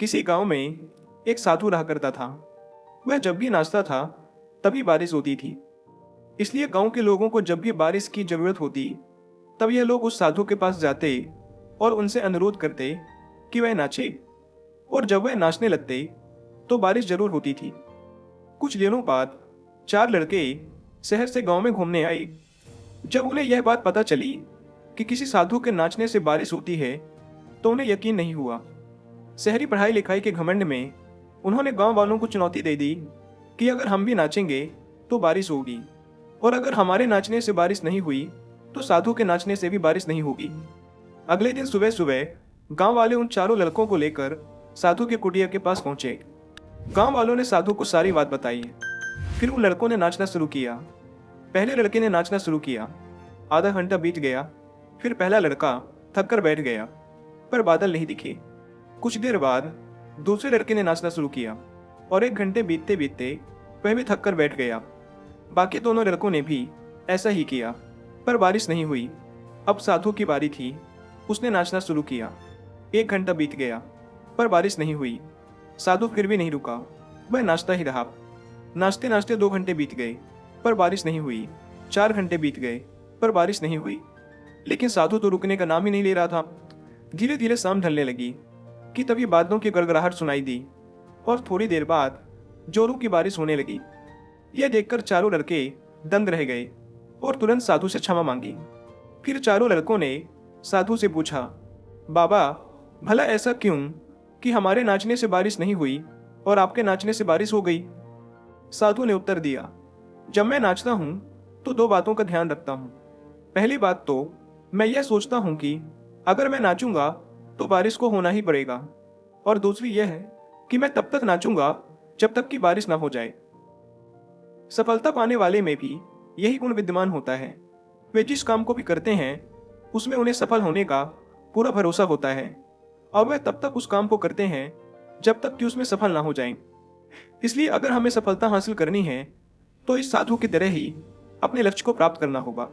किसी गांव में एक साधु रहा करता था। वह जब भी नाचता था तभी बारिश होती थी। इसलिए गांव के लोगों को जब भी बारिश की जरूरत होती तब यह लोग उस साधु के पास जाते और उनसे अनुरोध करते कि वह नाचे। और जब वह नाचने लगते तो बारिश जरूर होती थी। कुछ दिनों बाद 4 लड़के शहर से गांव में घूमने आए। जब उन्हें यह बात पता चली कि किसी साधु के नाचने से बारिश होती है तो उन्हें यकीन नहीं हुआ। शहरी पढ़ाई लिखाई के घमंड में उन्होंने गांव वालों को चुनौती दे दी कि अगर हम भी नाचेंगे तो बारिश होगी, और अगर हमारे नाचने से बारिश नहीं हुई तो साधु के नाचने से भी बारिश नहीं होगी। अगले दिन सुबह सुबह गांव वाले उन चारों लड़कों को लेकर साधु के कुटिया के पास पहुंचे। गांव वालों ने साधु को सारी बात बताई। फिर उन लड़कों ने नाचना शुरू किया। पहले लड़के ने नाचना शुरू किया। आधा घंटा बीत गया। फिर पहला लड़का थक कर बैठ गया, पर बादल नहीं दिखे। कुछ देर बाद दूसरे लड़के ने नाचना शुरू किया और 1 घंटे बीतते बीतते वह भी थक कर बैठ गया। बाकी दोनों लड़कों ने भी ऐसा ही किया, पर बारिश नहीं हुई। अब साधु की बारी थी। उसने नाचना शुरू किया। 1 घंटा बीत गया, पर बारिश नहीं हुई। साधु फिर भी नहीं रुका, वह नाचता ही रहा। नाचते नाचते 2 घंटे बीत गए, पर बारिश नहीं हुई। 4 घंटे बीत गए, पर बारिश नहीं हुई। लेकिन साधु तो रुकने का नाम ही नहीं ले रहा था। धीरे धीरे शाम ढलने लगी कि तभी बादलों की गड़गड़ाहट सुनाई दी और थोड़ी देर बाद जोरों की बारिश होने लगी। यह देखकर चारों लड़के दंग रह गए और तुरंत साधु से क्षमा मांगी। फिर चारों लड़कों ने साधु से पूछा, बाबा, भला ऐसा क्यों कि हमारे नाचने से बारिश नहीं हुई और आपके नाचने से बारिश हो गई? साधु ने उत्तर दिया, जब मैं नाचता हूं तो 2 बातों का ध्यान रखता हूं। पहली बात तो मैं यह सोचता हूं कि अगर मैं नाचूंगा तो बारिश को होना ही पड़ेगा, और दूसरी यह है कि मैं तब तक नाचूंगा जब तक कि बारिश ना हो जाए। सफलता पाने वाले में भी यही गुण विद्यमान होता है। वे जिस काम को भी करते हैं उसमें उन्हें सफल होने का पूरा भरोसा होता है, और वे तब तक उस काम को करते हैं जब तक कि उसमें सफल ना हो जाएं। इसलिए अगर हमें सफलता हासिल करनी है तो इस साधु की तरह ही अपने लक्ष्य को प्राप्त करना होगा।